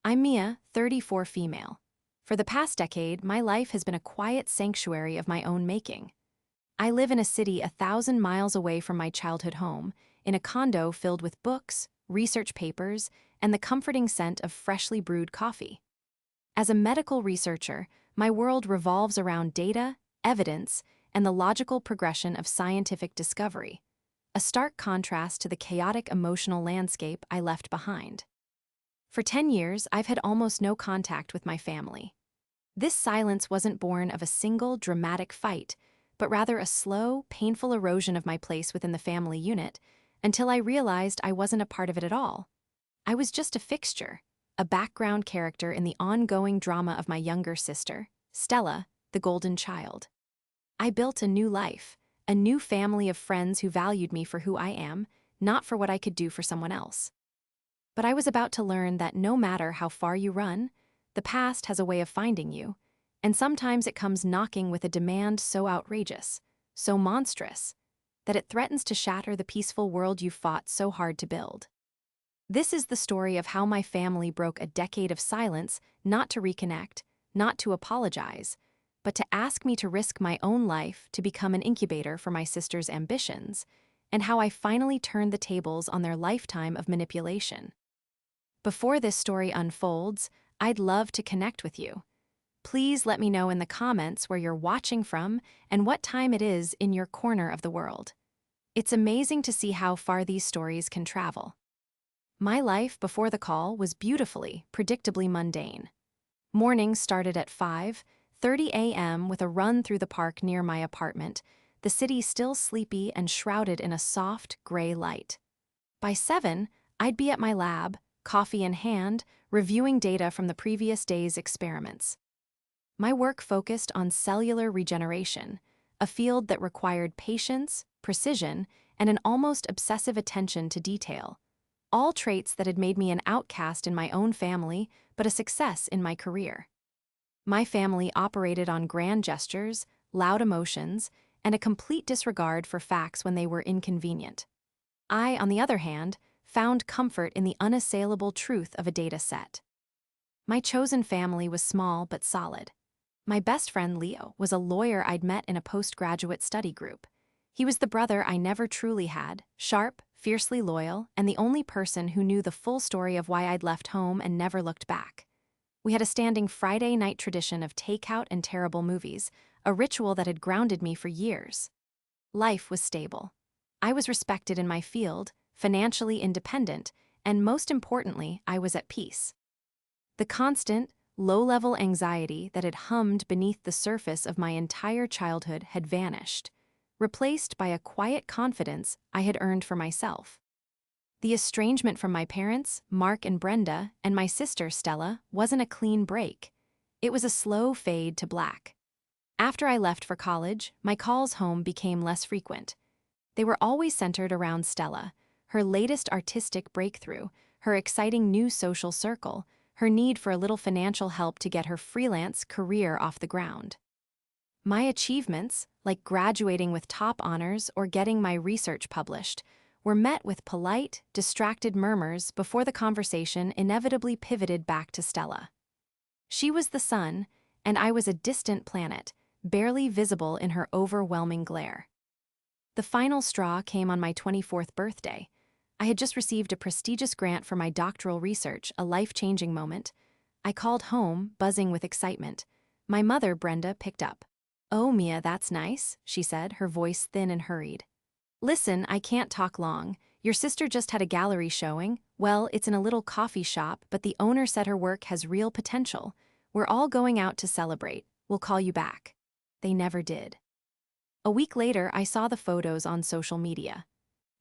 I'm Mia, 34 female. For the past decade, my life has been a quiet sanctuary of my own making. I live in a city 1,000 miles away from my childhood home, in a condo filled with books, research papers, and the comforting scent of freshly brewed coffee. As a medical researcher, my world revolves around data, evidence, and the logical progression of scientific discovery, a stark contrast to the chaotic emotional landscape I left behind. For 10 years, I've had almost no contact with my family. This silence wasn't born of a single dramatic fight, but rather a slow, painful erosion of my place within the family unit, until I realized I wasn't a part of it at all. I was just a fixture, a background character in the ongoing drama of my younger sister, Stella, the golden child. I built a new life, a new family of friends who valued me for who I am, not for what I could do for someone else. But I was about to learn that no matter how far you run, the past has a way of finding you, and sometimes it comes knocking with a demand so outrageous, so monstrous, that it threatens to shatter the peaceful world you fought so hard to build. This is the story of how my family broke a decade of silence, not to reconnect, not to apologize, but to ask me to risk my own life to become an incubator for my sister's ambitions, and how I finally turned the tables on their lifetime of manipulation. Before this story unfolds, I'd love to connect with you. Please let me know in the comments where you're watching from and what time it is in your corner of the world. It's amazing to see how far these stories can travel. My life before the call was beautifully, predictably mundane. Mornings started at 5:30 a.m. with a run through the park near my apartment, the city still sleepy and shrouded in a soft, gray light. By 7, I'd be at my lab, coffee in hand, reviewing data from the previous day's experiments. My work focused on cellular regeneration, a field that required patience, precision, and an almost obsessive attention to detail, all traits that had made me an outcast in my own family, but a success in my career. My family operated on grand gestures, loud emotions, and a complete disregard for facts when they were inconvenient. I, on the other hand, found comfort in the unassailable truth of a data set. My chosen family was small but solid. My best friend Leo was a lawyer I'd met in a postgraduate study group. He was the brother I never truly had, sharp, fiercely loyal, and the only person who knew the full story of why I'd left home and never looked back. We had a standing Friday night tradition of takeout and terrible movies, a ritual that had grounded me for years. Life was stable. I was respected in my field, financially independent, and most importantly, I was at peace. The constant, low-level anxiety that had hummed beneath the surface of my entire childhood had vanished, replaced by a quiet confidence I had earned for myself. The estrangement from my parents, Mark and Brenda, and my sister, Stella, wasn't a clean break. It was a slow fade to black. After I left for college, my calls home became less frequent. They were always centered around Stella, her latest artistic breakthrough, her exciting new social circle, her need for a little financial help to get her freelance career off the ground. My achievements, like graduating with top honors or getting my research published, were met with polite, distracted murmurs before the conversation inevitably pivoted back to Stella. She was the sun, and I was a distant planet, barely visible in her overwhelming glare. The final straw came on my 24th birthday. I had just received a prestigious grant for my doctoral research, a life-changing moment. I called home, buzzing with excitement. My mother, Brenda, picked up. "Oh, Mia, that's nice," she said, her voice thin and hurried. "Listen, I can't talk long. Your sister just had a gallery showing. Well, it's in a little coffee shop, but the owner said her work has real potential. We're all going out to celebrate. We'll call you back." They never did. A week later, I saw the photos on social media.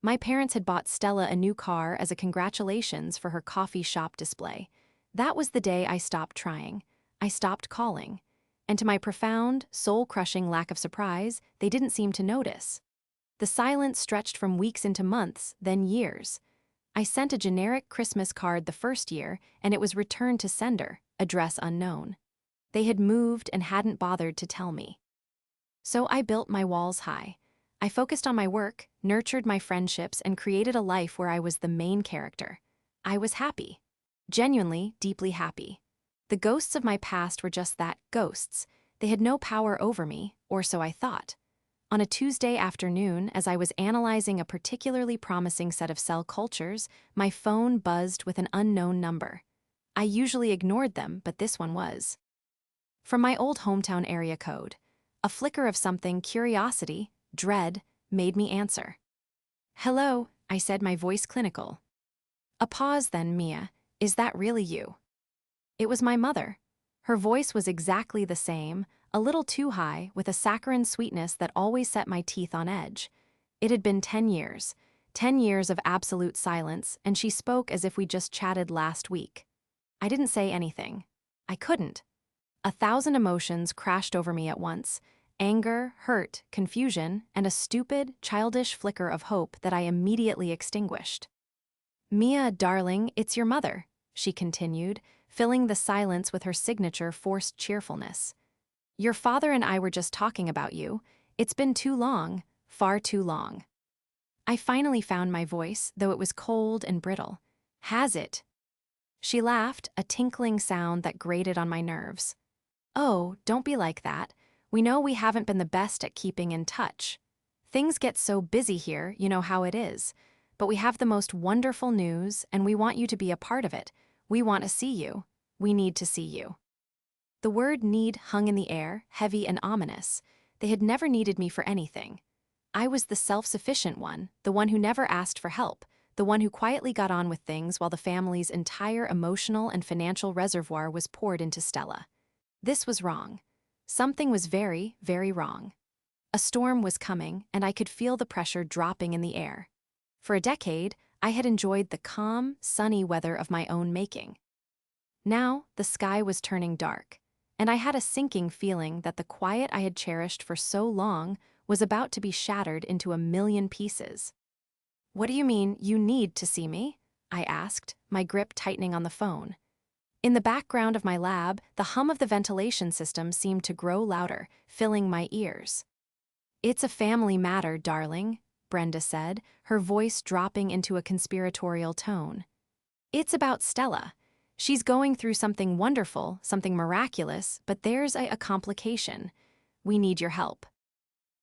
My parents had bought Stella a new car as a congratulations for her coffee shop display. That was the day I stopped trying. I stopped calling. And to my profound, soul-crushing lack of surprise, they didn't seem to notice. The silence stretched from weeks into months, then years. I sent a generic Christmas card the first year, and it was returned to sender, address unknown. They had moved and hadn't bothered to tell me. So I built my walls high. I focused on my work, nurtured my friendships, and created a life where I was the main character. I was happy. Genuinely, deeply happy. The ghosts of my past were just that, ghosts. They had no power over me, or so I thought. On a Tuesday afternoon, as I was analyzing a particularly promising set of cell cultures, my phone buzzed with an unknown number. I usually ignored them, but this one was. From my old hometown area code. A flicker of something, curiosity, dread, made me answer. "Hello," I said, my voice clinical. A pause then, "Mia, is that really you?" It was my mother. Her voice was exactly the same, a little too high, with a saccharine sweetness that always set my teeth on edge. It had been 10 years. 10 years of absolute silence, and she spoke as if we just chatted last week. I didn't say anything. I couldn't. 1,000 emotions crashed over me at once: anger, hurt, confusion, and a stupid, childish flicker of hope that I immediately extinguished. "Mia, darling, it's your mother," she continued, filling the silence with her signature forced cheerfulness. "Your father and I were just talking about you. It's been too long, far too long." I finally found my voice, though it was cold and brittle. "Has it?" She laughed, a tinkling sound that grated on my nerves. "Oh, don't be like that. We know we haven't been the best at keeping in touch. Things get so busy here, you know how it is. But we have the most wonderful news, and we want you to be a part of it. We want to see you. We need to see you." The word "need" hung in the air, heavy and ominous. They had never needed me for anything. I was the self-sufficient one, the one who never asked for help, the one who quietly got on with things while the family's entire emotional and financial reservoir was poured into Stella. This was wrong. Something was very, very wrong. A storm was coming, and I could feel the pressure dropping in the air. For a decade, I had enjoyed the calm, sunny weather of my own making. Now, the sky was turning dark, and I had a sinking feeling that the quiet I had cherished for so long was about to be shattered into a million pieces. "What do you mean, you need to see me?" I asked, my grip tightening on the phone. In the background of my lab, the hum of the ventilation system seemed to grow louder, filling my ears. "It's a family matter, darling," Brenda said, her voice dropping into a conspiratorial tone. "It's about Stella. She's going through something wonderful, something miraculous, but there's a complication. We need your help."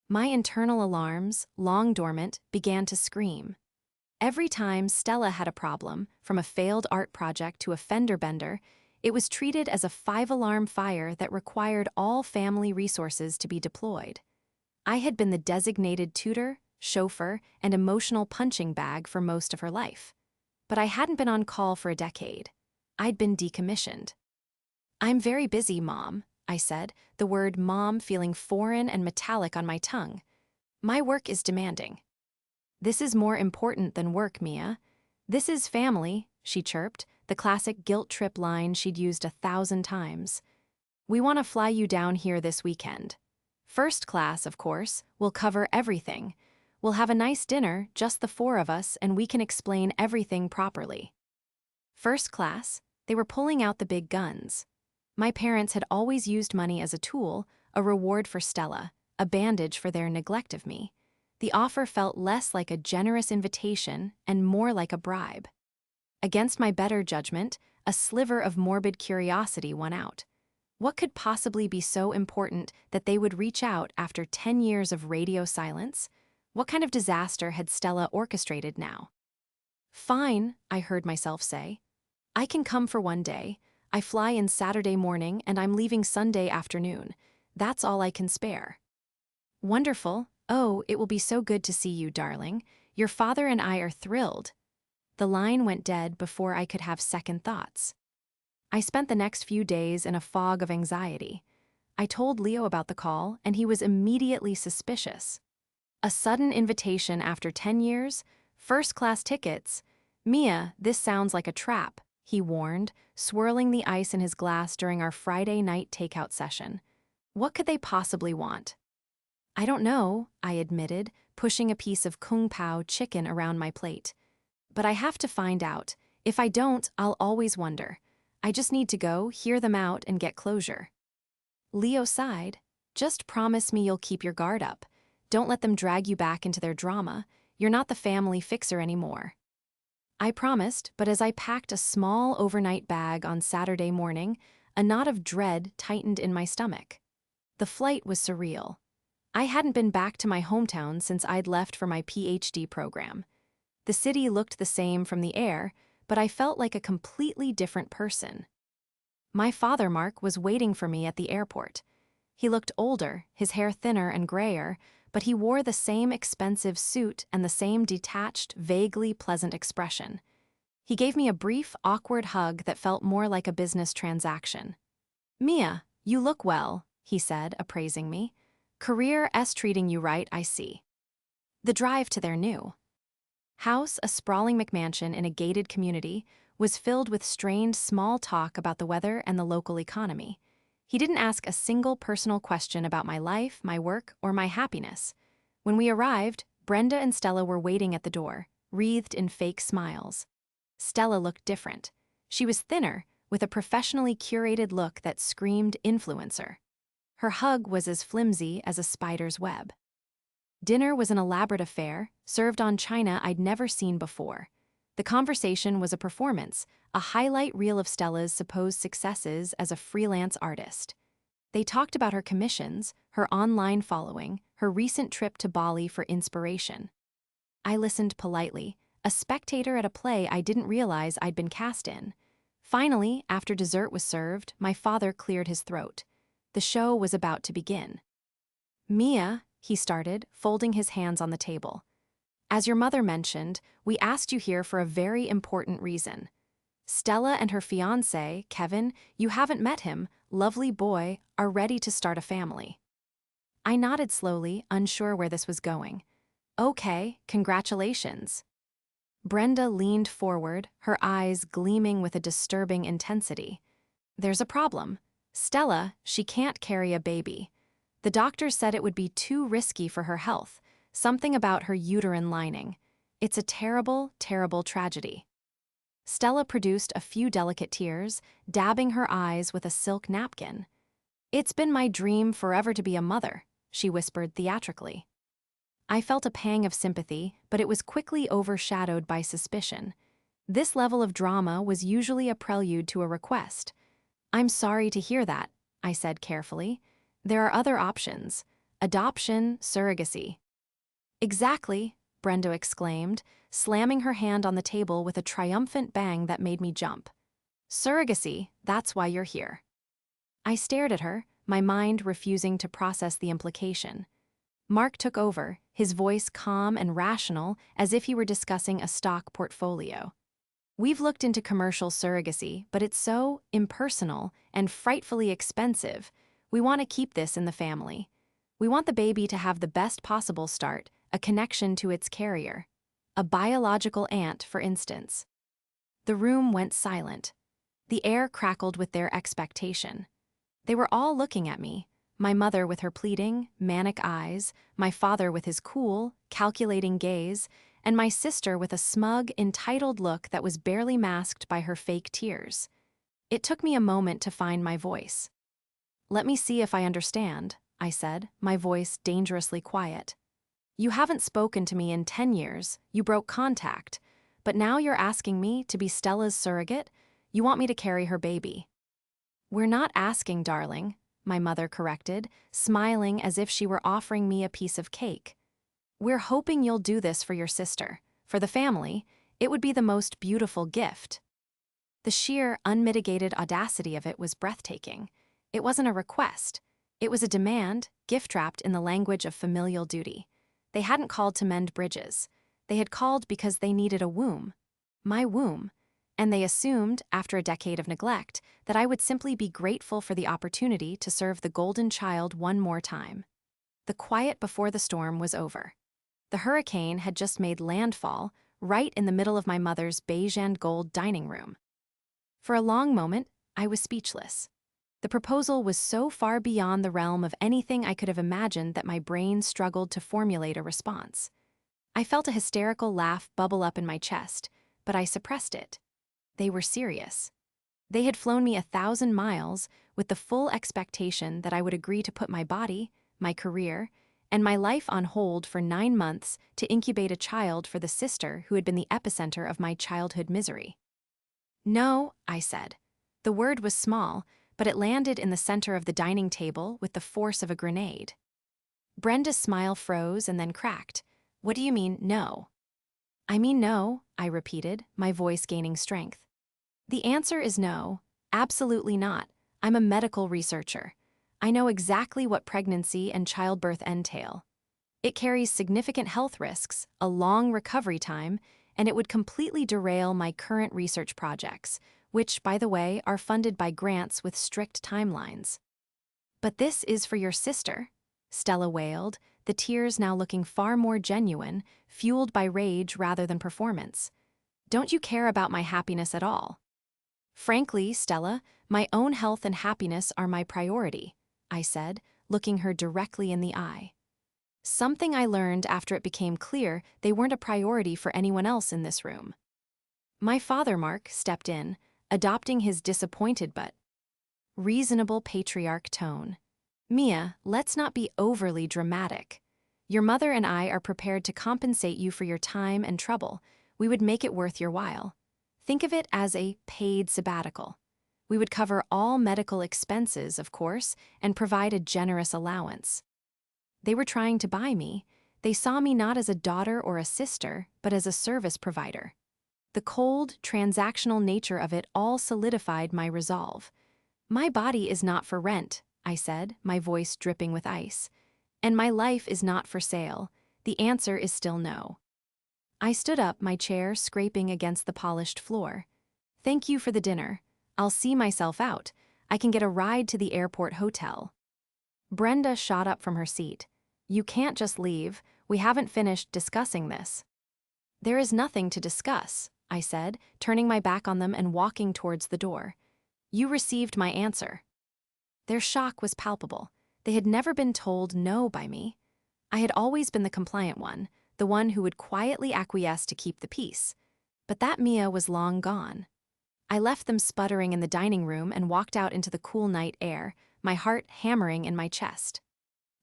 My internal alarms, long dormant, began to scream. Every time Stella had a problem, from a failed art project to a fender bender, it was treated as a 5-alarm fire that required all family resources to be deployed. I had been the designated tutor, chauffeur, and emotional punching bag for most of her life. But I hadn't been on call for a decade. I'd been decommissioned. "I'm very busy, Mom," I said, the word mom feeling foreign and metallic on my tongue. "My work is demanding." "This is more important than work, Mia. This is family," she chirped, the classic guilt trip line she'd used 1,000 times. "We want to fly you down here this weekend. First class, of course. We'll cover everything. We'll have a nice dinner, just the 4 of us, and we can explain everything properly." First class? They were pulling out the big guns. My parents had always used money as a tool, a reward for Stella, a bandage for their neglect of me. The offer felt less like a generous invitation and more like a bribe. Against my better judgment, a sliver of morbid curiosity won out. What could possibly be so important that they would reach out after 10 years of radio silence? What kind of disaster had Stella orchestrated now? "Fine," I heard myself say. "I can come for one day. I fly in Saturday morning and I'm leaving Sunday afternoon. That's all I can spare." "Wonderful. Oh, it will be so good to see you, darling. Your father and I are thrilled." The line went dead before I could have second thoughts. I spent the next few days in a fog of anxiety. I told Leo about the call, and he was immediately suspicious. A sudden invitation after 10 years? First-class tickets? "Mia, this sounds like a trap," he warned, swirling the ice in his glass during our Friday night takeout session. "What could they possibly want?" "I don't know," I admitted, pushing a piece of kung pao chicken around my plate. "But I have to find out. If I don't, I'll always wonder. I just need to go, hear them out, and get closure." Leo sighed. "Just promise me you'll keep your guard up. Don't let them drag you back into their drama. You're not the family fixer anymore." I promised, but as I packed a small overnight bag on Saturday morning, a knot of dread tightened in my stomach. The flight was surreal. I hadn't been back to my hometown since I'd left for my PhD program. The city looked the same from the air, but I felt like a completely different person. My father, Mark, was waiting for me at the airport. He looked older, his hair thinner and grayer, but he wore the same expensive suit and the same detached, vaguely pleasant expression. He gave me a brief, awkward hug that felt more like a business transaction. "Mia, you look well," he said, appraising me. "Career treating you right, I see." The drive to their new house, a sprawling McMansion in a gated community, was filled with strained small talk about the weather and the local economy. He didn't ask a single personal question about my life, my work, or my happiness. When we arrived, Brenda and Stella were waiting at the door, wreathed in fake smiles. Stella looked different. She was thinner, with a professionally curated look that screamed influencer. Her hug was as flimsy as a spider's web. Dinner was an elaborate affair, served on china I'd never seen before. The conversation was a performance, a highlight reel of Stella's supposed successes as a freelance artist. They talked about her commissions, her online following, her recent trip to Bali for inspiration. I listened politely, a spectator at a play I didn't realize I'd been cast in. Finally, after dessert was served, my father cleared his throat. The show was about to begin. "Mia," he started, folding his hands on the table. "As your mother mentioned, we asked you here for a very important reason. Stella and her fiancé, Kevin, you haven't met him, lovely boy, are ready to start a family." I nodded slowly, unsure where this was going. "Okay, congratulations." Brenda leaned forward, her eyes gleaming with a disturbing intensity. "There's a problem. Stella, she can't carry a baby. The doctor said it would be too risky for her health, something about her uterine lining. It's a terrible, terrible tragedy." Stella produced a few delicate tears, dabbing her eyes with a silk napkin. "It's been my dream forever to be a mother," she whispered theatrically. I felt a pang of sympathy, but it was quickly overshadowed by suspicion. This level of drama was usually a prelude to a request. "I'm sorry to hear that," I said carefully. "There are other options. Adoption, surrogacy." "Exactly," Brenda exclaimed, slamming her hand on the table with a triumphant bang that made me jump. "Surrogacy, that's why you're here." I stared at her, my mind refusing to process the implication. Mark took over, his voice calm and rational, as if he were discussing a stock portfolio. "We've looked into commercial surrogacy, but it's so impersonal and frightfully expensive. We want to keep this in the family. We want the baby to have the best possible start, a connection to its carrier. A biological aunt, for instance." The room went silent. The air crackled with their expectation. They were all looking at me, my mother with her pleading, manic eyes, my father with his cool, calculating gaze, and my sister with a smug, entitled look that was barely masked by her fake tears. It took me a moment to find my voice. "Let me see if I understand," I said, my voice dangerously quiet. "You haven't spoken to me in 10 years, you broke contact, but now you're asking me to be Stella's surrogate? You want me to carry her baby." "We're not asking, darling," my mother corrected, smiling as if she were offering me a piece of cake. "We're hoping you'll do this for your sister. For the family, it would be the most beautiful gift." The sheer, unmitigated audacity of it was breathtaking. It wasn't a request. It was a demand, gift-wrapped in the language of familial duty. They hadn't called to mend bridges. They had called because they needed a womb. My womb. And they assumed, after a decade of neglect, that I would simply be grateful for the opportunity to serve the golden child one more time. The quiet before the storm was over. The hurricane had just made landfall, right in the middle of my mother's beige and gold dining room. For a long moment, I was speechless. The proposal was so far beyond the realm of anything I could have imagined that my brain struggled to formulate a response. I felt a hysterical laugh bubble up in my chest, but I suppressed it. They were serious. They had flown me 1,000 miles with the full expectation that I would agree to put my body, my career, and my life on hold for 9 months to incubate a child for the sister who had been the epicenter of my childhood misery. No, I said. The word was small, but it landed in the center of the dining table with the force of a grenade. Brenda's smile froze and then cracked. What do you mean, no? I mean no, I repeated, my voice gaining strength. The answer is no, absolutely not. I'm a medical researcher. I know exactly what pregnancy and childbirth entail. It carries significant health risks, a long recovery time, and it would completely derail my current research projects, which, by the way, are funded by grants with strict timelines. But this is for your sister, Stella wailed, the tears now looking far more genuine, fueled by rage rather than performance. Don't you care about my happiness at all? Frankly, Stella, my own health and happiness are my priority, I said, looking her directly in the eye. Something I learned after it became clear they weren't a priority for anyone else in this room. My father, Mark, stepped in, adopting his disappointed but reasonable patriarch tone. Mia, let's not be overly dramatic. Your mother and I are prepared to compensate you for your time and trouble. We would make it worth your while. Think of it as a paid sabbatical. We would cover all medical expenses, of course, and provide a generous allowance. They were trying to buy me. They saw me not as a daughter or a sister, but as a service provider. The cold, transactional nature of it all solidified my resolve. My body is not for rent, I said, my voice dripping with ice. And my life is not for sale. The answer is still no. I stood up, my chair scraping against the polished floor. Thank you for the dinner. I'll see myself out. I can get a ride to the airport hotel. Brenda shot up from her seat. You can't just leave. We haven't finished discussing this. There is nothing to discuss, I said, turning my back on them and walking towards the door. You received my answer. Their shock was palpable. They had never been told no by me. I had always been the compliant one, the one who would quietly acquiesce to keep the peace. But that Mia was long gone. I left them sputtering in the dining room and walked out into the cool night air, my heart hammering in my chest.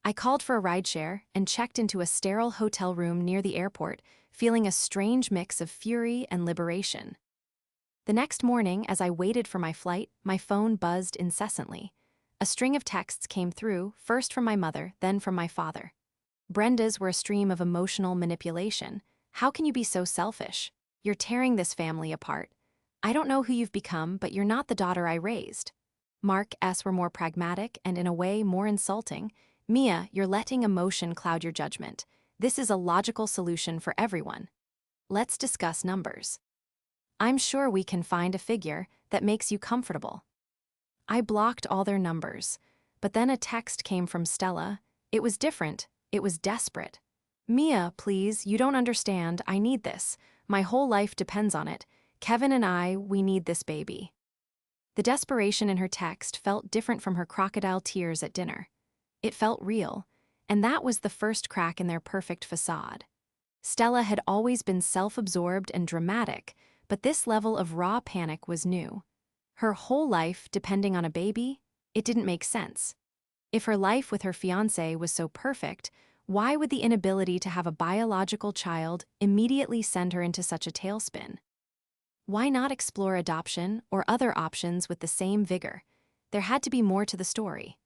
I called for a rideshare and checked into a sterile hotel room near the airport, feeling a strange mix of fury and liberation. The next morning, as I waited for my flight, my phone buzzed incessantly. A string of texts came through, first from my mother, then from my father. Brenda's were a stream of emotional manipulation. How can you be so selfish? You're tearing this family apart. I don't know who you've become, but you're not the daughter I raised. Mark's were more pragmatic and in a way more insulting. Mia, you're letting emotion cloud your judgment. This is a logical solution for everyone. Let's discuss numbers. I'm sure we can find a figure that makes you comfortable. I blocked all their numbers, but then a text came from Stella. It was different. It was desperate. Mia, please, you don't understand. I need this. My whole life depends on it. Kevin and I, we need this baby. The desperation in her text felt different from her crocodile tears at dinner. It felt real, and that was the first crack in their perfect facade. Stella had always been self-absorbed and dramatic, but this level of raw panic was new. Her whole life depending on a baby? It didn't make sense. If her life with her fiancé was so perfect, why would the inability to have a biological child immediately send her into such a tailspin? Why not explore adoption or other options with the same vigor? There had to be more to the story.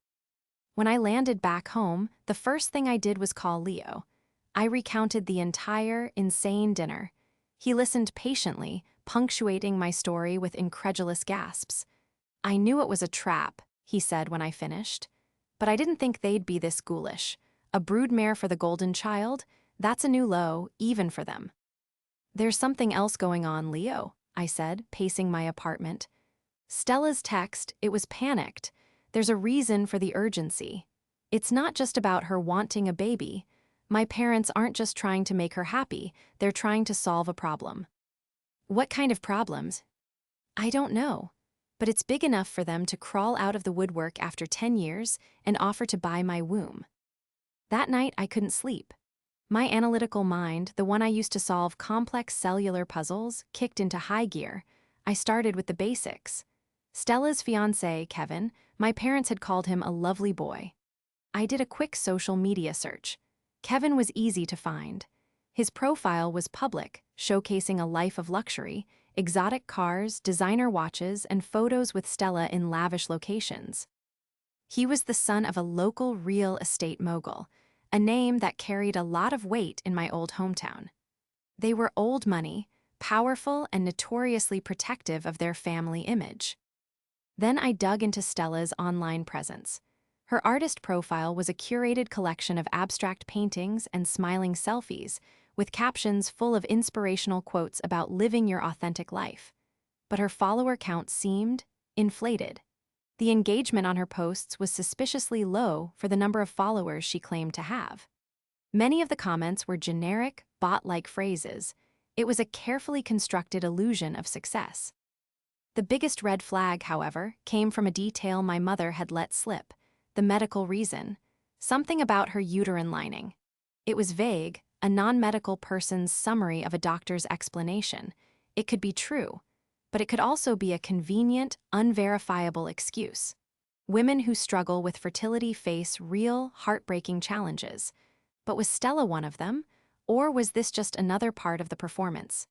When I landed back home, the first thing I did was call Leo. I recounted the entire insane dinner. He listened patiently, punctuating my story with incredulous gasps. I knew it was a trap, he said when I finished. But I didn't think they'd be this ghoulish. A broodmare for the golden child? That's a new low, even for them. There's something else going on, Leo, I said, pacing my apartment. Stella's text, it was panicked. There's a reason for the urgency. It's not just about her wanting a baby. My parents aren't just trying to make her happy, they're trying to solve a problem. What kind of problems? I don't know. But it's big enough for them to crawl out of the woodwork after 10 years and offer to buy my womb. That night, I couldn't sleep. My analytical mind, the one I used to solve complex cellular puzzles, kicked into high gear. I started with the basics. Stella's fiancé, Kevin, my parents had called him a lovely boy. I did a quick social media search. Kevin was easy to find. His profile was public, showcasing a life of luxury, exotic cars, designer watches, and photos with Stella in lavish locations. He was the son of a local real estate mogul, a name that carried a lot of weight in my old hometown. They were old money, powerful, and notoriously protective of their family image. Then I dug into Stella's online presence. Her artist profile was a curated collection of abstract paintings and smiling selfies, with captions full of inspirational quotes about living your authentic life. But her follower count seemed inflated. The engagement on her posts was suspiciously low for the number of followers she claimed to have. Many of the comments were generic, bot-like phrases. It was a carefully constructed illusion of success. The biggest red flag, however, came from a detail my mother had let slip: the medical reason. Something about her uterine lining. It was vague, a non-medical person's summary of a doctor's explanation. It could be true, but it could also be a convenient, unverifiable excuse. Women who struggle with fertility face real, heartbreaking challenges. But was Stella one of them, or was this just another part of the performance?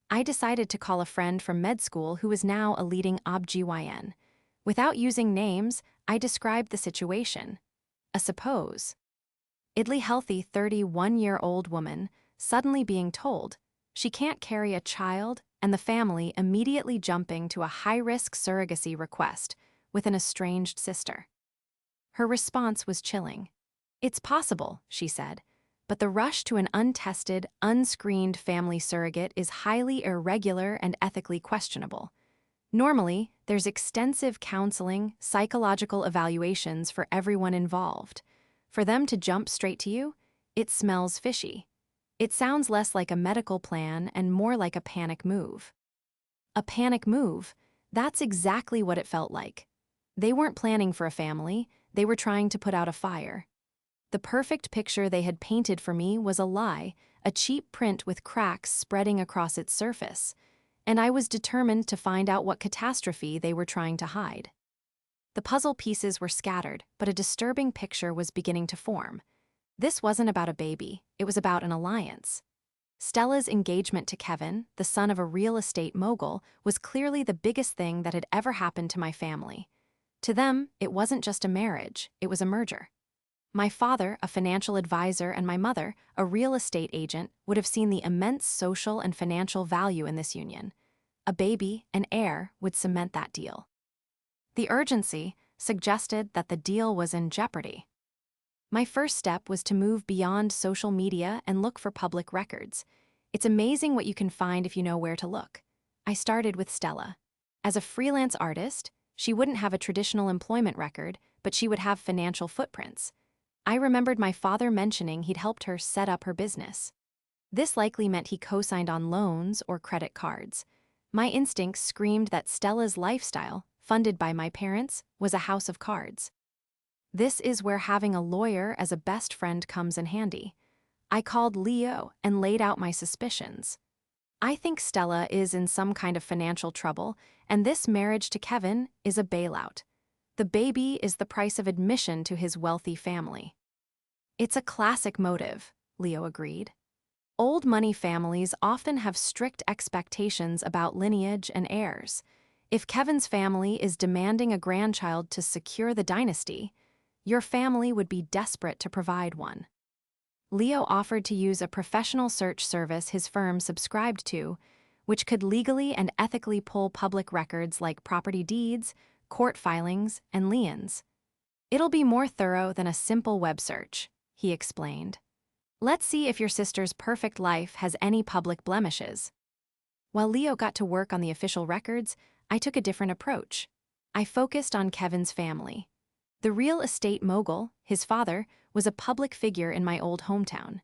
I decided to call a friend from med school who was now a leading OB-GYN. Without using names, I described the situation. Suppose idly healthy 31-year-old woman suddenly being told she can't carry a child, and the family immediately jumping to a high-risk surrogacy request with an estranged sister. Her response was chilling. "It's possible," she said, "but the rush to an untested, unscreened family surrogate is highly irregular and ethically questionable. Normally, there's extensive counseling, psychological evaluations for everyone involved. For them to jump straight to you, it smells fishy. It sounds less like a medical plan and more like a panic move." A panic move? That's exactly what it felt like. They weren't planning for a family, they were trying to put out a fire. The perfect picture they had painted for me was a lie, a cheap print with cracks spreading across its surface, and I was determined to find out what catastrophe they were trying to hide. The puzzle pieces were scattered, but a disturbing picture was beginning to form. This wasn't about a baby, it was about an alliance. Stella's engagement to Kevin, the son of a real estate mogul, was clearly the biggest thing that had ever happened to my family. To them, it wasn't just a marriage, it was a merger. My father, a financial advisor, and my mother, a real estate agent, would have seen the immense social and financial value in this union. A baby, an heir, would cement that deal. The urgency suggested that the deal was in jeopardy. My first step was to move beyond social media and look for public records. It's amazing what you can find if you know where to look. I started with Stella. As a freelance artist, she wouldn't have a traditional employment record, but she would have financial footprints. I remembered my father mentioning he'd helped her set up her business. This likely meant he co-signed on loans or credit cards. My instincts screamed that Stella's lifestyle, funded by my parents, was a house of cards. This is where having a lawyer as a best friend comes in handy. I called Leo and laid out my suspicions. I think Stella is in some kind of financial trouble, and this marriage to Kevin is a bailout. The baby is the price of admission to his wealthy family. It's a classic motive, Leo agreed. Old money families often have strict expectations about lineage and heirs. If Kevin's family is demanding a grandchild to secure the dynasty, your family would be desperate to provide one. Leo offered to use a professional search service his firm subscribed to, which could legally and ethically pull public records like property deeds, court filings, and liens. "It'll be more thorough than a simple web search," he explained. "Let's see if your sister's perfect life has any public blemishes." While Leo got to work on the official records, I took a different approach. I focused on Kevin's family. The real estate mogul, his father, was a public figure in my old hometown.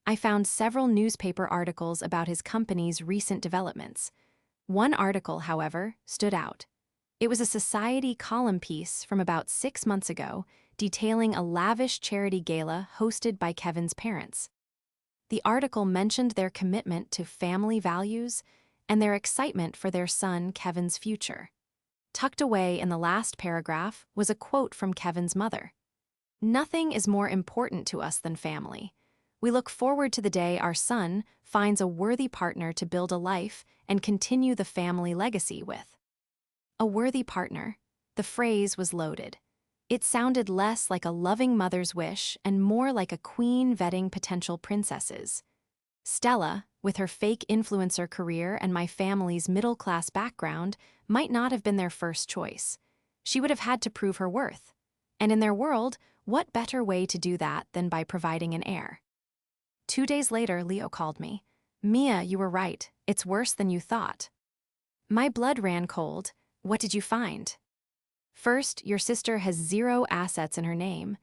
I found several newspaper articles about his company's recent developments. One article, however, stood out. It was a Society column piece from about 6 months ago, detailing a lavish charity gala hosted by Kevin's parents. The article mentioned their commitment to family values and their excitement for their son Kevin's future. Tucked away in the last paragraph was a quote from Kevin's mother. "Nothing is more important to us than family. We look forward to the day our son finds a worthy partner to build a life and continue the family legacy with. A worthy partner. The phrase was loaded. It sounded less like a loving mother's wish and more like a queen vetting potential princesses. Stella, with her fake influencer career and my family's middle-class background, might not have been their first choice. She would have had to prove her worth. And in their world, what better way to do that than by providing an heir? 2 days later, Leo called me. "Mia, you were right. It's worse than you thought." My blood ran cold. "What did you find?" "First, your sister has 0 assets in her name.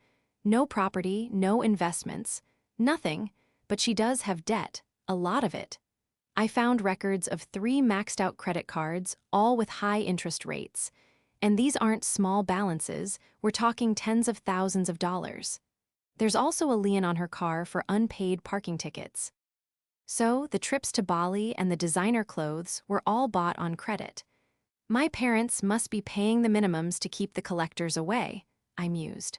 No property, no investments, nothing, but she does have debt, a lot of it. I found records of 3 maxed-out credit cards, all with high interest rates. And these aren't small balances, we're talking tens of thousands of dollars. There's also a lien on her car for unpaid parking tickets. So, the trips to Bali and the designer clothes were all bought on credit. My parents must be paying the minimums to keep the collectors away," I mused.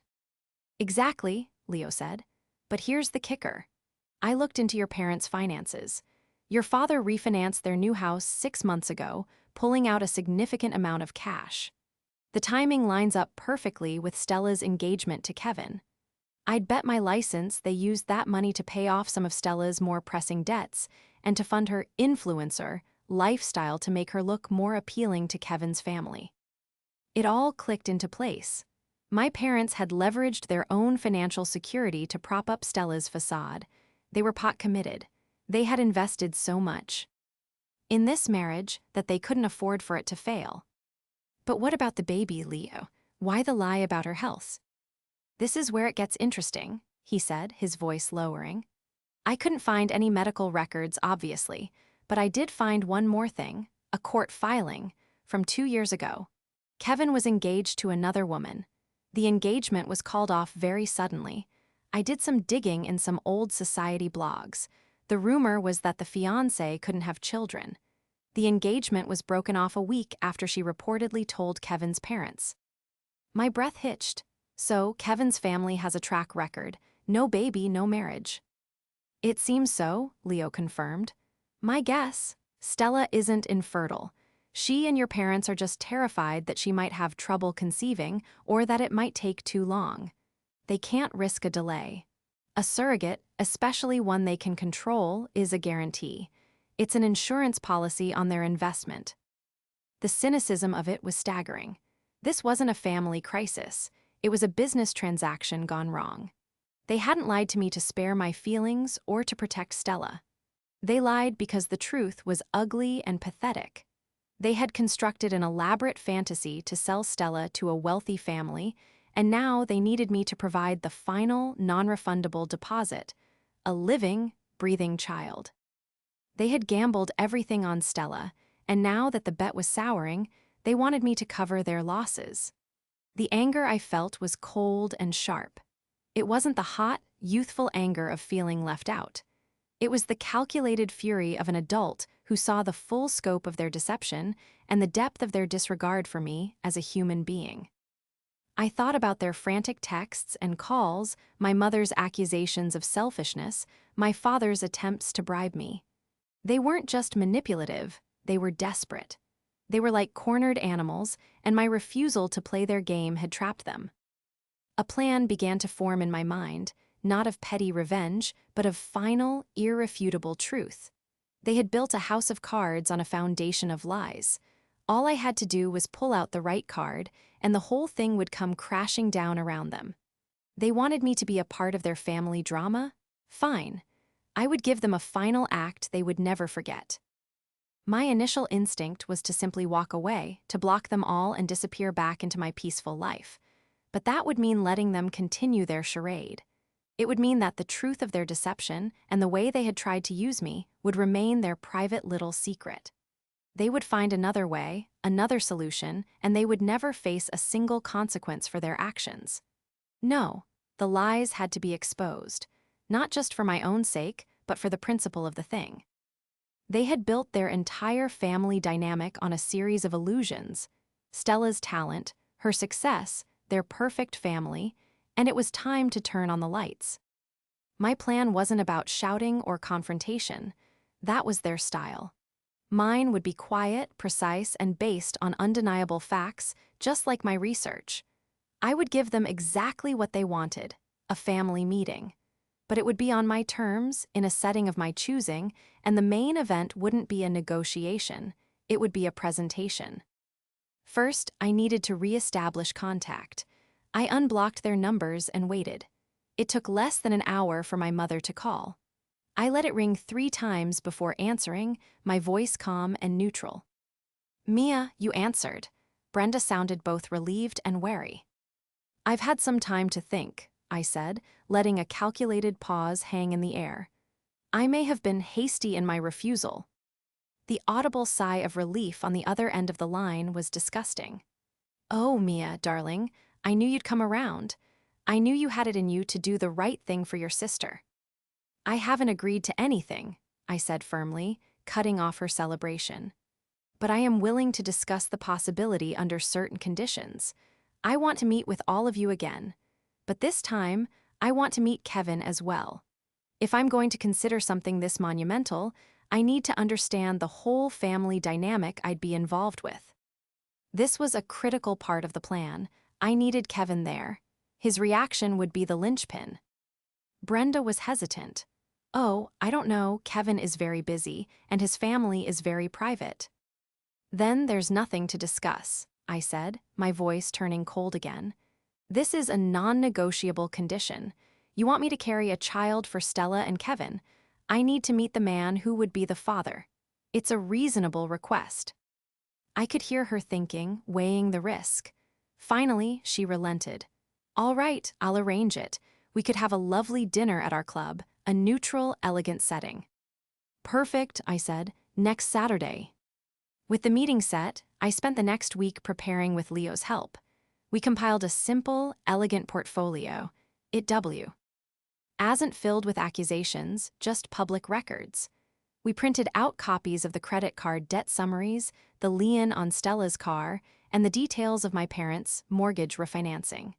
"Exactly," Leo said. "But here's the kicker. I looked into your parents' finances. Your father refinanced their new house 6 months ago, pulling out a significant amount of cash. The timing lines up perfectly with Stella's engagement to Kevin. I'd bet my license they used that money to pay off some of Stella's more pressing debts and to fund her influencer lifestyle to make her look more appealing to Kevin's family." It all clicked into place. My parents had leveraged their own financial security to prop up Stella's facade. They were pot committed. They had invested so much in this marriage that they couldn't afford for it to fail. "But what about the baby, Leo? Why the lie about her health?" "This is where it gets interesting," he said, his voice lowering. "I couldn't find any medical records, obviously, but I did find one more thing, a court filing, from 2 years ago. Kevin was engaged to another woman. The engagement was called off very suddenly. I did some digging in some old society blogs. The rumor was that the fiancé couldn't have children. The engagement was broken off a week after she reportedly told Kevin's parents." My breath hitched. So, Kevin's family has a track record. No baby, no marriage. "It seems so," Leo confirmed. "My guess, Stella isn't infertile. She and your parents are just terrified that she might have trouble conceiving or that it might take too long. They can't risk a delay. A surrogate, especially one they can control, is a guarantee. It's an insurance policy on their investment." The cynicism of it was staggering. This wasn't a family crisis. It was a business transaction gone wrong. They hadn't lied to me to spare my feelings or to protect Stella. They lied because the truth was ugly and pathetic. They had constructed an elaborate fantasy to sell Stella to a wealthy family, and now they needed me to provide the final, non-refundable deposit, a living, breathing child. They had gambled everything on Stella, and now that the bet was souring, they wanted me to cover their losses. The anger I felt was cold and sharp. It wasn't the hot, youthful anger of feeling left out. It was the calculated fury of an adult who saw the full scope of their deception and the depth of their disregard for me as a human being. I thought about their frantic texts and calls, my mother's accusations of selfishness, my father's attempts to bribe me. They weren't just manipulative, they were desperate. They were like cornered animals, and my refusal to play their game had trapped them. A plan began to form in my mind, not of petty revenge, but of final, irrefutable truth. They had built a house of cards on a foundation of lies. All I had to do was pull out the right card, and the whole thing would come crashing down around them. They wanted me to be a part of their family drama? Fine. I would give them a final act they would never forget. My initial instinct was to simply walk away, to block them all and disappear back into my peaceful life. But that would mean letting them continue their charade. It would mean that the truth of their deception and the way they had tried to use me would remain their private little secret. They would find another way, another solution, and they would never face a single consequence for their actions. No, the lies had to be exposed, not just for my own sake, but for the principle of the thing. They had built their entire family dynamic on a series of illusions: Stella's talent, her success, their perfect family, and it was time to turn on the lights. My plan wasn't about shouting or confrontation. That was their style. Mine would be quiet, precise, and based on undeniable facts, just like my research. I would give them exactly what they wanted, a family meeting. But it would be on my terms, in a setting of my choosing, and the main event wouldn't be a negotiation, it would be a presentation. First, I needed to re-establish contact. I unblocked their numbers and waited. It took less than an hour for my mother to call. I let it ring 3 times before answering, my voice calm and neutral. "Mia, you answered." Brenda sounded both relieved and wary. "I've had some time to think," I said, letting a calculated pause hang in the air. I may have been hasty in my refusal. The audible sigh of relief on the other end of the line was disgusting. "Oh, Mia, darling, I knew you'd come around. I knew you had it in you to do the right thing for your sister." "I haven't agreed to anything," I said firmly, cutting off her celebration. "But I am willing to discuss the possibility under certain conditions. I want to meet with all of you again. But this time, I want to meet Kevin as well. If I'm going to consider something this monumental, I need to understand the whole family dynamic I'd be involved with." This was a critical part of the plan. I needed Kevin there. His reaction would be the linchpin. Brenda was hesitant. "Oh, I don't know, Kevin is very busy, and his family is very private." "Then there's nothing to discuss," I said, my voice turning cold again. "This is a non-negotiable condition. You want me to carry a child for Stella and Kevin. I need to meet the man who would be the father. It's a reasonable request." I could hear her thinking, weighing the risk. Finally, she relented. "All right, I'll arrange it. We could have a lovely dinner at our club, a neutral, elegant setting." "Perfect," I said, "next Saturday." With the meeting set, I spent the next week preparing with Leo's help. We compiled a simple, elegant portfolio. It wasn't filled with accusations, just public records. We printed out copies of the credit card debt summaries, the lien on Stella's car, and the details of my parents' mortgage refinancing.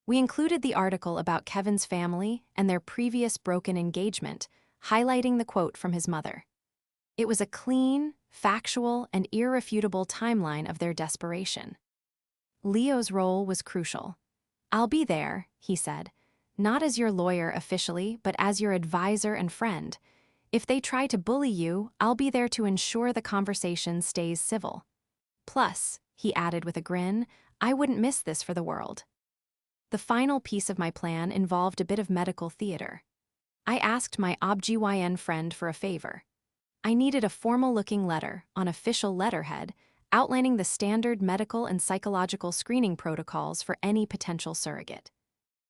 We included the article about Kevin's family and their previous broken engagement, highlighting the quote from his mother. It was a clean, factual, and irrefutable timeline of their desperation. Leo's role was crucial. "I'll be there," he said, "not as your lawyer officially, but as your advisor and friend. If they try to bully you, I'll be there to ensure the conversation stays civil. Plus," he added with a grin, "I wouldn't miss this for the world." The final piece of my plan involved a bit of medical theater. I asked my OBGYN friend for a favor. I needed a formal-looking letter on official letterhead outlining the standard medical and psychological screening protocols for any potential surrogate.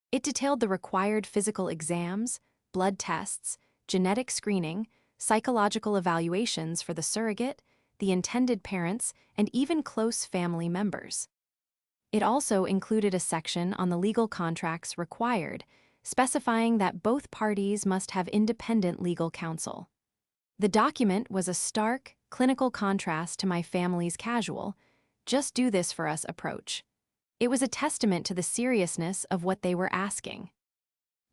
It detailed the required physical exams, blood tests, genetic screening, psychological evaluations for the surrogate, the intended parents, and even close family members. It also included a section on the legal contracts required, specifying that both parties must have independent legal counsel. The document was a stark, clinical contrast to my family's casual, "just do this for us" approach. It was a testament to the seriousness of what they were asking.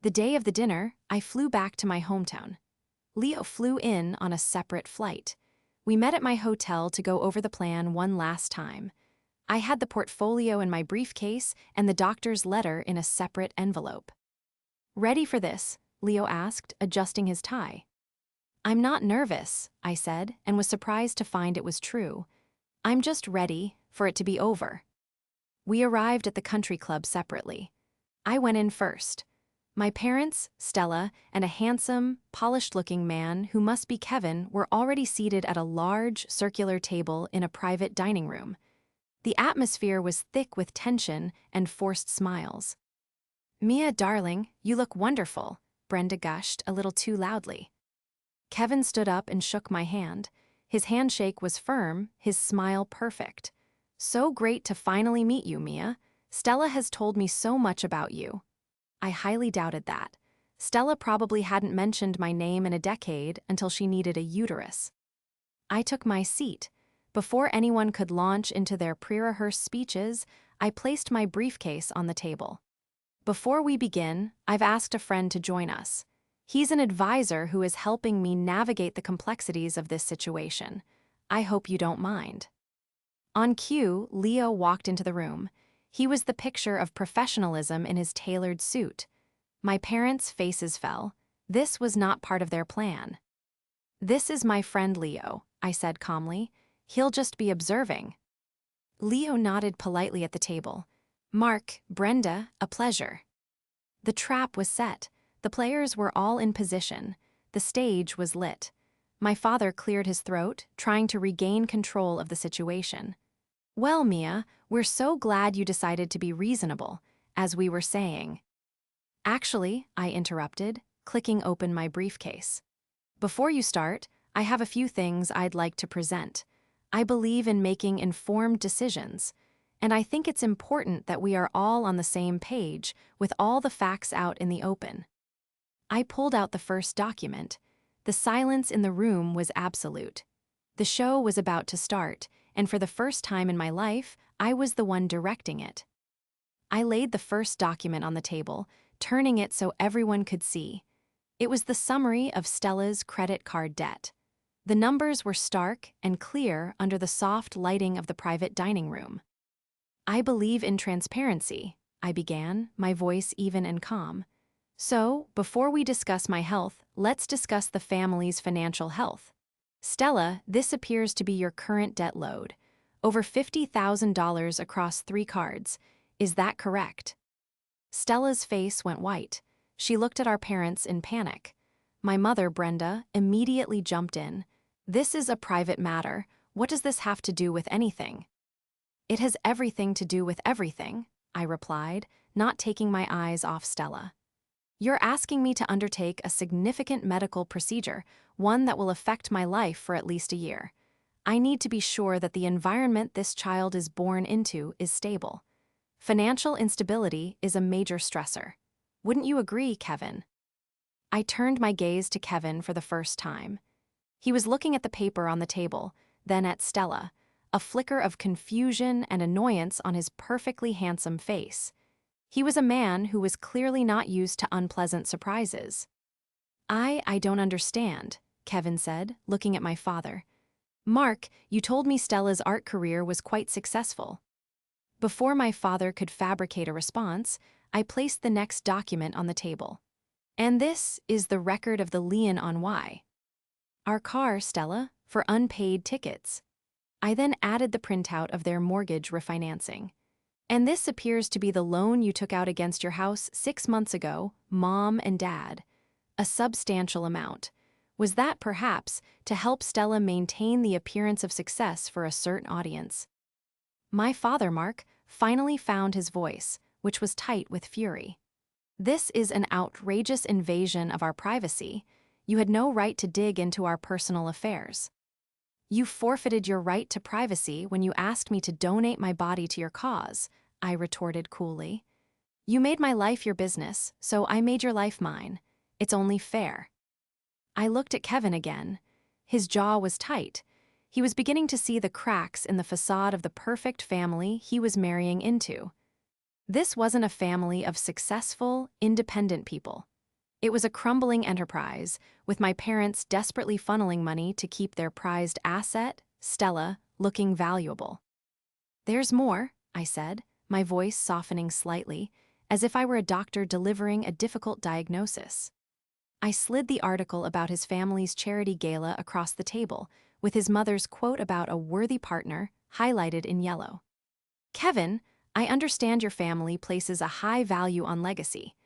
The day of the dinner, I flew back to my hometown. Leo flew in on a separate flight. We met at my hotel to go over the plan one last time. I had the portfolio in my briefcase and the doctor's letter in a separate envelope. "Ready for this?" Leo asked, adjusting his tie. "I'm not nervous," I said, and was surprised to find it was true. "I'm just ready for it to be over." We arrived at the country club separately. I went in first. My parents, Stella, and a handsome, polished-looking man who must be Kevin were already seated at a large, circular table in a private dining room. The atmosphere was thick with tension and forced smiles. "Mia, darling, you look wonderful," Brenda gushed a little too loudly. Kevin stood up and shook my hand. His handshake was firm, his smile perfect. "So great to finally meet you, Mia. Stella has told me so much about you." I highly doubted that. Stella probably hadn't mentioned my name in a decade until she needed a uterus. I took my seat. Before anyone could launch into their pre-rehearsed speeches, I placed my briefcase on the table. "Before we begin, I've asked a friend to join us. He's an advisor who is helping me navigate the complexities of this situation. I hope you don't mind." On cue, Leo walked into the room. He was the picture of professionalism in his tailored suit. My parents' faces fell. This was not part of their plan. "This is my friend Leo," I said calmly. "He'll just be observing." Leo nodded politely at the table. "Mark, Brenda, a pleasure." The trap was set. The players were all in position. The stage was lit. My father cleared his throat, trying to regain control of the situation. "Well, Mia, we're so glad you decided to be reasonable, as we were saying." "Actually," I interrupted, clicking open my briefcase. "Before you start, I have a few things I'd like to present. I believe in making informed decisions, and I think it's important that we are all on the same page with all the facts out in the open." I pulled out the first document. The silence in the room was absolute. The show was about to start, and for the first time in my life, I was the one directing it. I laid the first document on the table, turning it so everyone could see. It was the summary of Stella's credit card debt. The numbers were stark and clear under the soft lighting of the private dining room. "I believe in transparency," I began, my voice even and calm. "So, before we discuss my health, let's discuss the family's financial health. Stella, this appears to be your current debt load. Over $50,000 across 3 cards. Is that correct?" Stella's face went white. She looked at our parents in panic. My mother, Brenda, immediately jumped in. "This is a private matter. What does this have to do with anything?" "It has everything to do with everything," I replied, not taking my eyes off Stella. "You're asking me to undertake a significant medical procedure, one that will affect my life for at least a year. I need to be sure that the environment this child is born into is stable. Financial instability is a major stressor. Wouldn't you agree, Kevin?" I turned my gaze to Kevin for the first time. He was looking at the paper on the table, then at Stella, a flicker of confusion and annoyance on his perfectly handsome face. He was a man who was clearly not used to unpleasant surprises. I don't understand," Kevin said, looking at my father. "Mark, you told me Stella's art career was quite successful." Before my father could fabricate a response, I placed the next document on the table. "And this is the record of the lien on Y. Our car, Stella, for unpaid tickets." I then added the printout of their mortgage refinancing. "And this appears to be the loan you took out against your house 6 months ago, Mom and Dad. A substantial amount. Was that, perhaps, to help Stella maintain the appearance of success for a certain audience?" My father, Mark, finally found his voice, which was tight with fury. "This is an outrageous invasion of our privacy. You had no right to dig into our personal affairs. You forfeited your right to privacy when you asked me to donate my body to your cause," I retorted coolly. "You made my life your business, so I made your life mine. It's only fair." I looked at Kevin again. His jaw was tight. He was beginning to see the cracks in the facade of the perfect family he was marrying into. This wasn't a family of successful, independent people. It was a crumbling enterprise, with my parents desperately funneling money to keep their prized asset, Stella, looking valuable. "There's more," I said, my voice softening slightly, as if I were a doctor delivering a difficult diagnosis. I slid the article about his family's charity gala across the table, with his mother's quote about a worthy partner highlighted in yellow. "Kevin, I understand your family places a high value on legacy.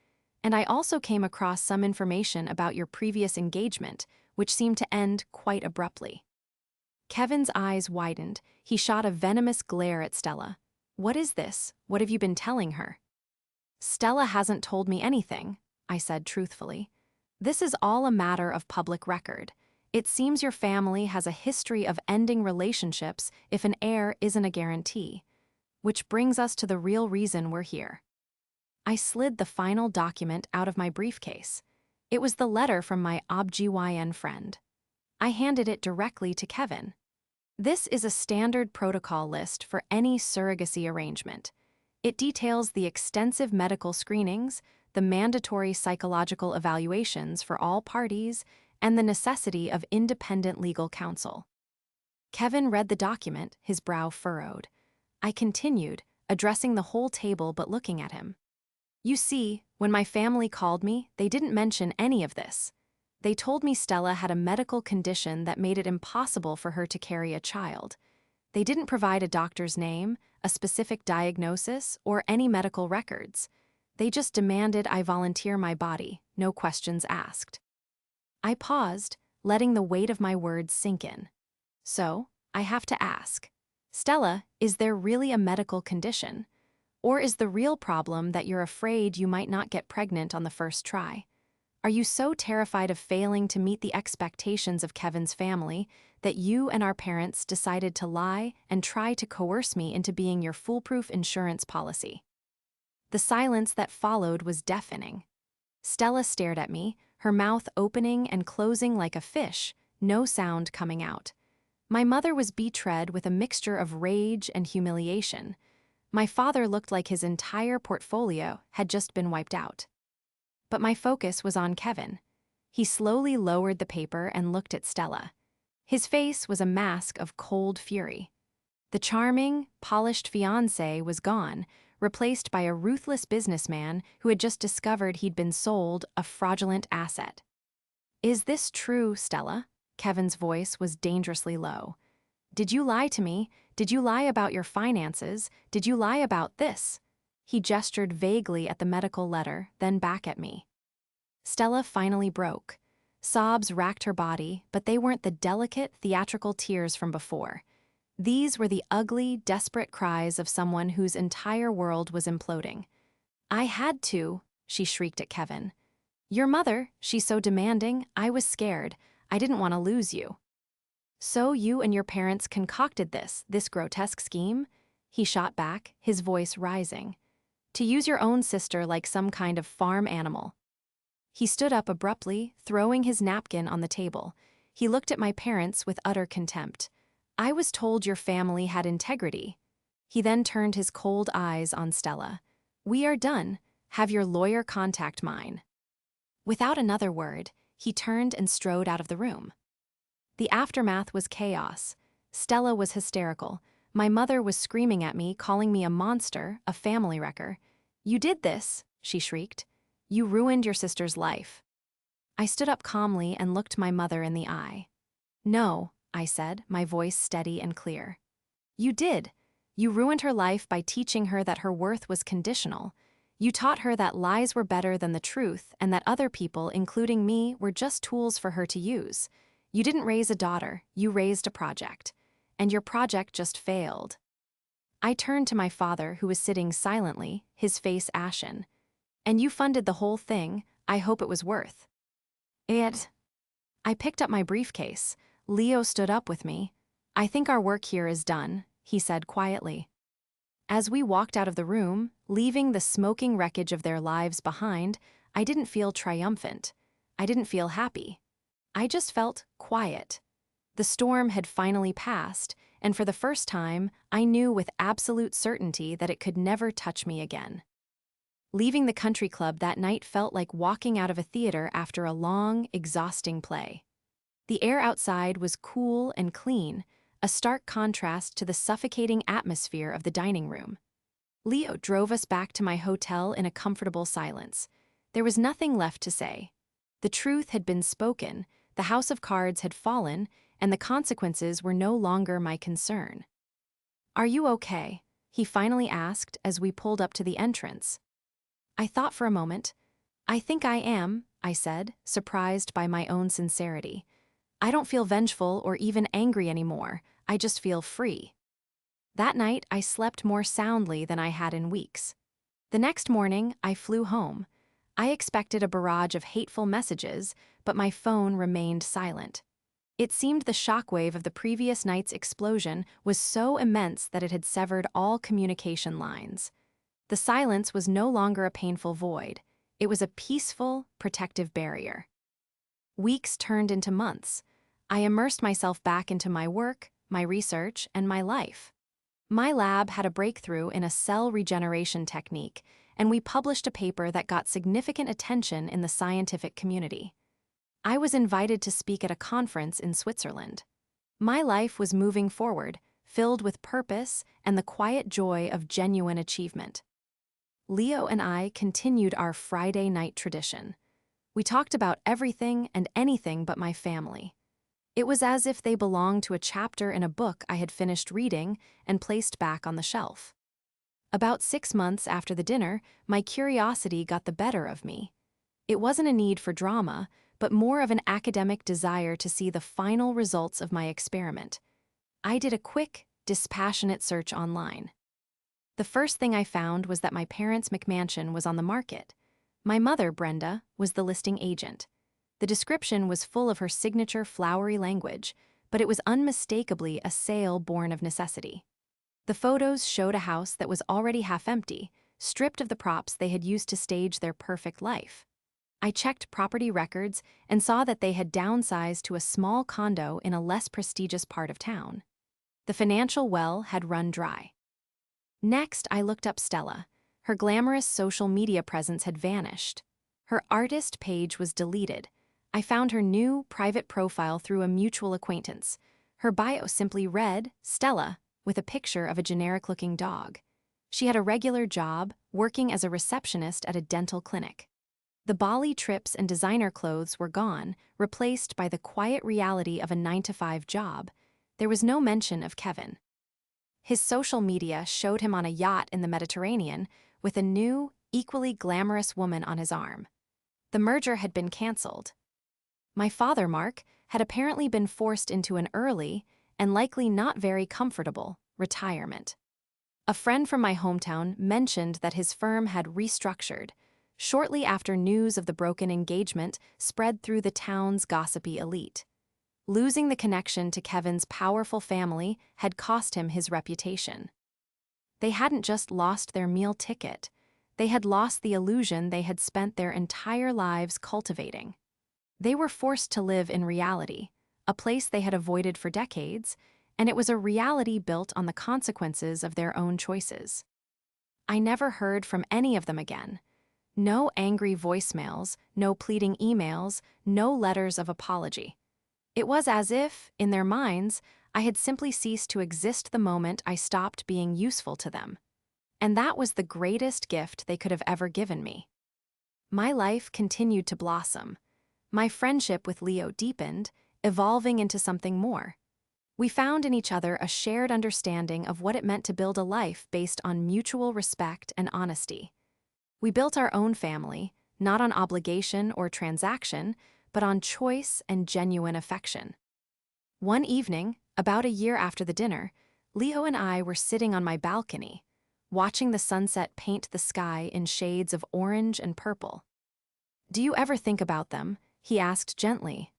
And I also came across some information about your previous engagement, which seemed to end quite abruptly." Kevin's eyes widened. He shot a venomous glare at Stella. "What is this? What have you been telling her?" "Stella hasn't told me anything," I said truthfully. "This is all a matter of public record. It seems your family has a history of ending relationships if an heir isn't a guarantee. Which brings us to the real reason we're here." I slid the final document out of my briefcase. It was the letter from my OBGYN friend. I handed it directly to Kevin. "This is a standard protocol list for any surrogacy arrangement. It details the extensive medical screenings, the mandatory psychological evaluations for all parties, and the necessity of independent legal counsel. Kevin read the document, his brow furrowed. I continued, addressing the whole table but looking at him. You see, when my family called me, they didn't mention any of this. They told me Stella had a medical condition that made it impossible for her to carry a child. They didn't provide a doctor's name, a specific diagnosis, or any medical records. They just demanded I volunteer my body, no questions asked. I paused, letting the weight of my words sink in. So, I have to ask, Stella, is there really a medical condition? Or is the real problem that you're afraid you might not get pregnant on the first try? Are you so terrified of failing to meet the expectations of Kevin's family that you and our parents decided to lie and try to coerce me into being your foolproof insurance policy? The silence that followed was deafening. Stella stared at me, her mouth opening and closing like a fish, no sound coming out. My mother was betrayed with a mixture of rage and humiliation. My father looked like his entire portfolio had just been wiped out. But my focus was on Kevin. He slowly lowered the paper and looked at Stella. His face was a mask of cold fury. The charming, polished fiancé was gone, replaced by a ruthless businessman who had just discovered he'd been sold a fraudulent asset. Is this true, Stella? Kevin's voice was dangerously low. Did you lie to me? Did you lie about your finances? Did you lie about this? He gestured vaguely at the medical letter, then back at me. Stella finally broke. Sobs racked her body, but they weren't the delicate, theatrical tears from before. These were the ugly, desperate cries of someone whose entire world was imploding. I had to, she shrieked at Kevin. Your mother, she's so demanding, I was scared. I didn't want to lose you. So you and your parents concocted this grotesque scheme? He shot back, his voice rising. To use your own sister like some kind of farm animal. He stood up abruptly, throwing his napkin on the table. He looked at my parents with utter contempt. I was told your family had integrity. He then turned his cold eyes on Stella. We are done. Have your lawyer contact mine. Without another word, he turned and strode out of the room. The aftermath was chaos. Stella was hysterical. My mother was screaming at me, calling me a monster, a family wrecker. You did this, she shrieked. You ruined your sister's life. I stood up calmly and looked my mother in the eye. No, I said, my voice steady and clear. You did. You ruined her life by teaching her that her worth was conditional. You taught her that lies were better than the truth and that other people, including me, were just tools for her to use. You didn't raise a daughter, you raised a project. And your project just failed. I turned to my father, who was sitting silently, his face ashen. And you funded the whole thing. I hope it was worth it. I picked up my briefcase. Leo stood up with me. I think our work here is done, he said quietly. As we walked out of the room, leaving the smoking wreckage of their lives behind, I didn't feel triumphant. I didn't feel happy. I just felt quiet. The storm had finally passed, and for the first time, I knew with absolute certainty that it could never touch me again. Leaving the country club that night felt like walking out of a theater after a long, exhausting play. The air outside was cool and clean, a stark contrast to the suffocating atmosphere of the dining room. Leo drove us back to my hotel in a comfortable silence. There was nothing left to say. The truth had been spoken, the house of cards had fallen, and the consequences were no longer my concern. Are you okay? He finally asked as we pulled up to the entrance. I thought for a moment. I think I am, I said, surprised by my own sincerity. I don't feel vengeful or even angry anymore. I just feel free. That night, I slept more soundly than I had in weeks. The next morning, I flew home. I expected a barrage of hateful messages, but my phone remained silent. It seemed the shockwave of the previous night's explosion was so immense that it had severed all communication lines. The silence was no longer a painful void. It was a peaceful, protective barrier. Weeks turned into months. I immersed myself back into my work, my research, and my life. My lab had a breakthrough in a cell regeneration technique, and we published a paper that got significant attention in the scientific community. I was invited to speak at a conference in Switzerland. My life was moving forward, filled with purpose and the quiet joy of genuine achievement. Leo and I continued our Friday night tradition. We talked about everything and anything but my family. It was as if they belonged to a chapter in a book I had finished reading and placed back on the shelf. About 6 months after the dinner, my curiosity got the better of me. It wasn't a need for drama, but more of an academic desire to see the final results of my experiment. I did a quick, dispassionate search online. The first thing I found was that my parents' McMansion was on the market. My mother, Brenda, was the listing agent. The description was full of her signature flowery language, but it was unmistakably a sale born of necessity. The photos showed a house that was already half empty, stripped of the props they had used to stage their perfect life. I checked property records and saw that they had downsized to a small condo in a less prestigious part of town. The financial well had run dry. Next, I looked up Stella. Her glamorous social media presence had vanished. Her artist page was deleted. I found her new private profile through a mutual acquaintance. Her bio simply read, Stella, with a picture of a generic-looking dog. She had a regular job, working as a receptionist at a dental clinic. The Bali trips and designer clothes were gone, replaced by the quiet reality of a 9-to-5 job. There was no mention of Kevin. His social media showed him on a yacht in the Mediterranean with a new, equally glamorous woman on his arm. The merger had been canceled. My father, Mark, had apparently been forced into an early, and likely not very comfortable, retirement. A friend from my hometown mentioned that his firm had restructured, shortly after news of the broken engagement spread through the town's gossipy elite. Losing the connection to Kevin's powerful family had cost him his reputation. They hadn't just lost their meal ticket, they had lost the illusion they had spent their entire lives cultivating. They were forced to live in reality, a place they had avoided for decades, and it was a reality built on the consequences of their own choices. I never heard from any of them again. No angry voicemails, no pleading emails, no letters of apology. It was as if, in their minds, I had simply ceased to exist the moment I stopped being useful to them. And that was the greatest gift they could have ever given me. My life continued to blossom. My friendship with Leo deepened, evolving into something more. We found in each other a shared understanding of what it meant to build a life based on mutual respect and honesty. We built our own family, not on obligation or transaction, but on choice and genuine affection. One evening, about a year after the dinner, Leo and I were sitting on my balcony, watching the sunset paint the sky in shades of orange and purple. "Do you ever think about them?" he asked gently.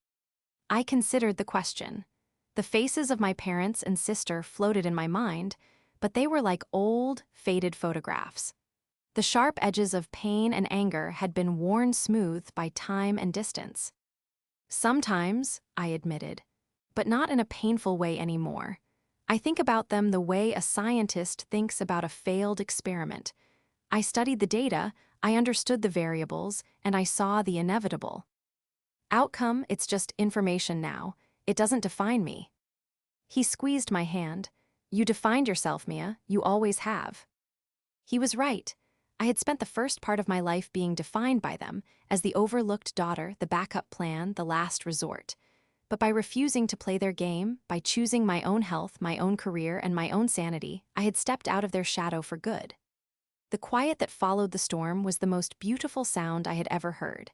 I considered the question. The faces of my parents and sister floated in my mind, but they were like old, faded photographs. The sharp edges of pain and anger had been worn smooth by time and distance. Sometimes, I admitted, but not in a painful way anymore. I think about them the way a scientist thinks about a failed experiment. I studied the data, I understood the variables, and I saw the inevitable. Outcome, it's just information now. It doesn't define me. He squeezed my hand. You defined yourself, Mia. You always have. He was right. I had spent the first part of my life being defined by them, as the overlooked daughter, the backup plan, the last resort. But by refusing to play their game, by choosing my own health, my own career, and my own sanity, I had stepped out of their shadow for good. The quiet that followed the storm was the most beautiful sound I had ever heard.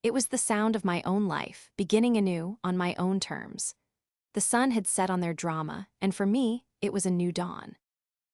It was the sound of my own life, beginning anew, on my own terms. The sun had set on their drama, and for me, it was a new dawn.